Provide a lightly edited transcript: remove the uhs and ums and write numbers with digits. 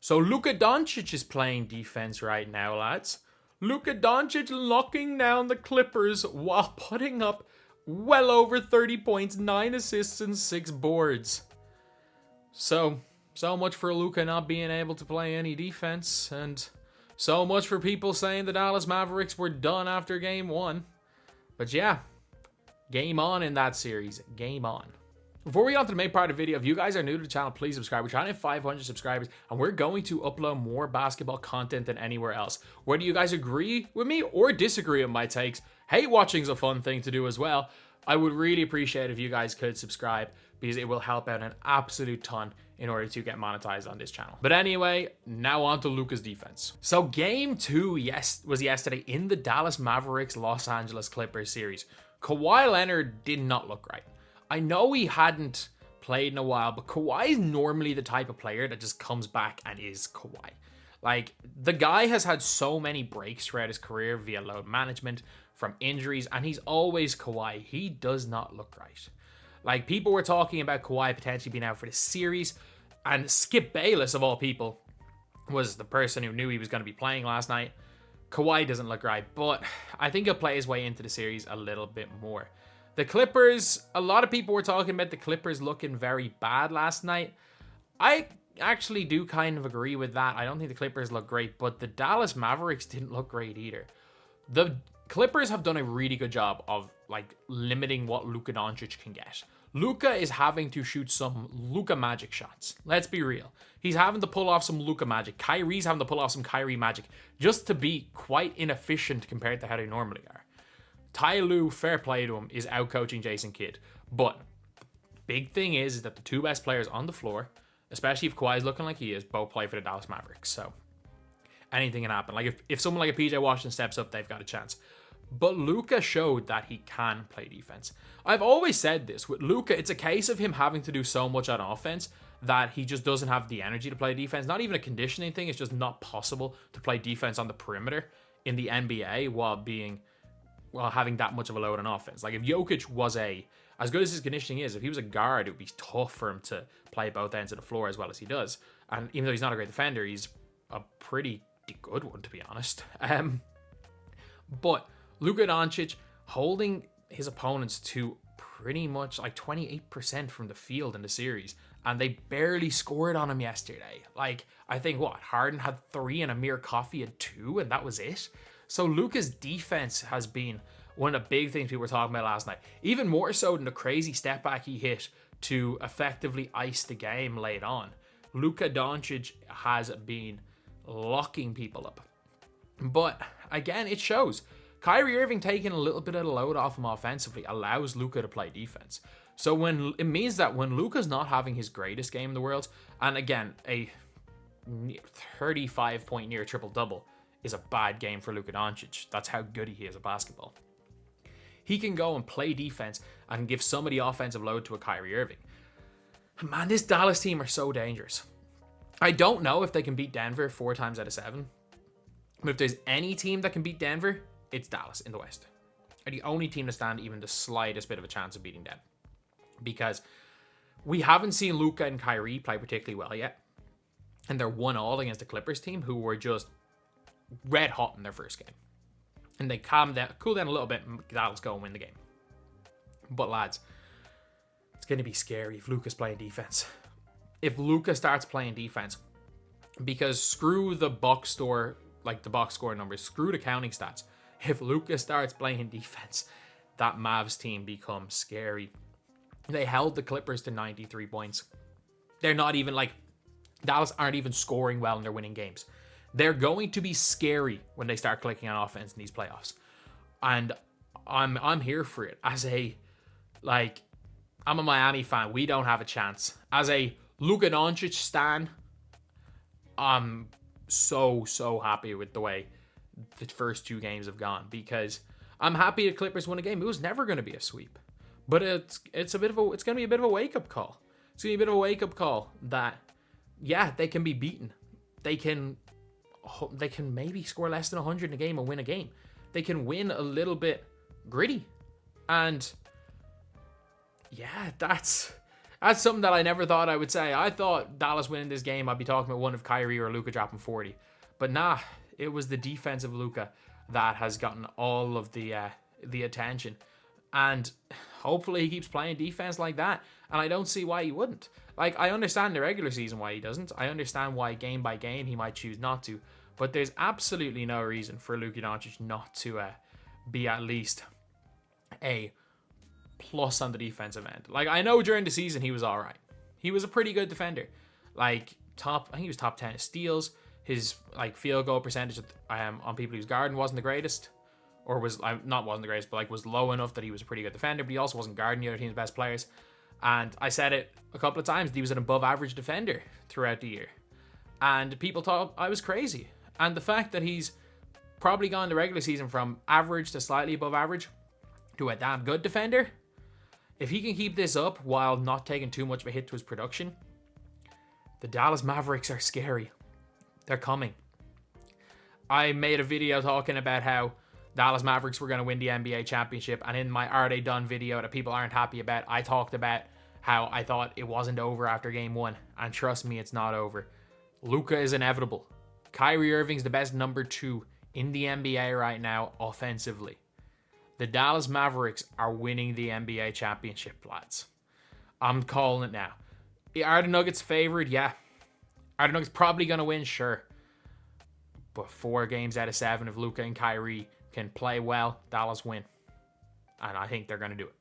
So Luka Doncic is playing defense right now, lads. Luka Doncic locking down the Clippers while putting up well over 30 points, 9 assists, and 6 boards. So much for Luka not being able to play any defense, and so much for people saying the Dallas Mavericks were done after game 1. But yeah, game on in that series. Game on. Before we get on to the main part of the video, if you guys are new to the channel, please subscribe. We're trying to hit 500 subscribers, and we're going to upload more basketball content than anywhere else. Whether you guys agree with me or disagree with my takes, hate watching's a fun thing to do as well. I would really appreciate if you guys could subscribe, because it will help out an absolute ton in order to get monetized on this channel. But anyway, now on to Luka's defense. So game 2 was yesterday in the Dallas Mavericks Los Angeles Clippers series. Kawhi Leonard did not look right. I know he hadn't played in a while, but Kawhi is normally the type of player that just comes back and is Kawhi. Like, the guy has had so many breaks throughout his career via load management, from injuries, and he's always Kawhi. He does not look right. Like, people were talking about Kawhi potentially being out for the series, and Skip Bayless, of all people, was the person who knew he was going to be playing last night. Kawhi doesn't look right, but I think he'll play his way into the series a little bit more. The Clippers, a lot of people were talking about the Clippers looking very bad last night. I actually do kind of agree with that. I don't think the Clippers look great, but the Dallas Mavericks didn't look great either. The Clippers have done a really good job of like limiting what Luka Doncic can get. Luka is having to shoot some Luka magic shots. Let's be real. He's having to pull off some Luka magic. Kyrie's having to pull off some Kyrie magic just to be quite inefficient compared to how they normally are. Ty Lue, fair play to him, is out-coaching Jason Kidd. But big thing is that the two best players on the floor, especially if Kawhi's looking like he is, both play for the Dallas Mavericks. So anything can happen. Like if someone like a PJ Washington steps up, they've got a chance. But Luka showed that he can play defense. I've always said this. With Luka, it's a case of him having to do so much on offense that he just doesn't have the energy to play defense. Not even a conditioning thing. It's just not possible to play defense on the perimeter in the NBA while having that much of a load on offense. Like if Jokic was as good as his conditioning is, if he was a guard, it would be tough for him to play both ends of the floor as well as he does. And even though he's not a great defender, he's a pretty good one, to be honest. But Luka Doncic holding his opponents to pretty much like 28% from the field in the series, and they barely scored on him yesterday. Like, I think Harden had 3 and Amir Coffey had 2, and that was it. So Luka's defense has been one of the big things people were talking about last night. Even more so than the crazy step back he hit to effectively ice the game late on. Luka Doncic has been locking people up. But again, it shows. Kyrie Irving taking a little bit of the load off him offensively allows Luka to play defense. So it means that when Luka's not having his greatest game in the world, and again, a 35-point near triple-double is a bad game for Luka Doncic. That's how good he is at basketball. He can go and play defense and give some of the offensive load to a Kyrie Irving. Man, this Dallas team are so dangerous. I don't know if they can beat Denver 4 times out of 7. But if there's any team that can beat Denver, it's Dallas in the West. They're the only team to stand even the slightest bit of a chance of beating them. Because we haven't seen Luka and Kyrie play particularly well yet. And they're 1-1 against the Clippers team, who were just red hot in their first game. And they cool down a little bit, and Dallas go and win the game. But lads, it's going to be scary if Luka's playing defense. If Luka starts playing defense, because screw the box score, like the box score numbers, screw the counting stats. If Luka starts playing defense, that Mavs team becomes scary. They held the Clippers to 93 points. They're not even Dallas aren't even scoring well and they're winning games. They're going to be scary when they start clicking on offense in these playoffs. And I'm here for it. I'm a Miami fan. We don't have a chance. As a Luka Doncic stan, I'm so happy with the way the first 2 games have gone, because I'm happy the Clippers won a game. It was never going to be a sweep, but it's going to be a bit of a wake up call. It's going to be a bit of a wake up call that they can be beaten. They can maybe score less than 100 in a game and win a game. They can win a little bit gritty, and that's That's something that I never thought I would say. I thought Dallas winning this game, I'd be talking about one of Kyrie or Luca dropping 40. But nah, it was the defense of Luca that has gotten all of the attention. And hopefully he keeps playing defense like that. And I don't see why he wouldn't. Like, I understand the regular season why he doesn't. I understand why game by game he might choose not to. But there's absolutely no reason for Luka Doncic not to be at least a plus on the defensive end. Like, I know during the season he was all right. He was a pretty good defender. Like, I think he was top 10 steals. His like field goal percentage on people he was guarding wasn't the greatest. Or wasn't the greatest, but like was low enough that he was a pretty good defender, but he also wasn't guarding the other team's best players. And I said it a couple of times, he was an above average defender throughout the year. And people thought I was crazy. And the fact that he's probably gone the regular season from average to slightly above average to a damn good defender, if he can keep this up while not taking too much of a hit to his production, the Dallas Mavericks are scary. They're coming. I made a video talking about how Dallas Mavericks were going to win the NBA championship, and in my Are They Done video that people aren't happy about, I talked about how I thought it wasn't over after game one, and trust me, it's not over. Luka is inevitable. Kyrie Irving's the best number 2 in the NBA right now offensively. The Dallas Mavericks are winning the NBA championship, lads. I'm calling it now. Are the Nuggets favored? Yeah. Are the Nuggets probably going to win? Sure. But 4 games out of 7 if Luka and Kyrie can play well, Dallas win. And I think they're going to do it.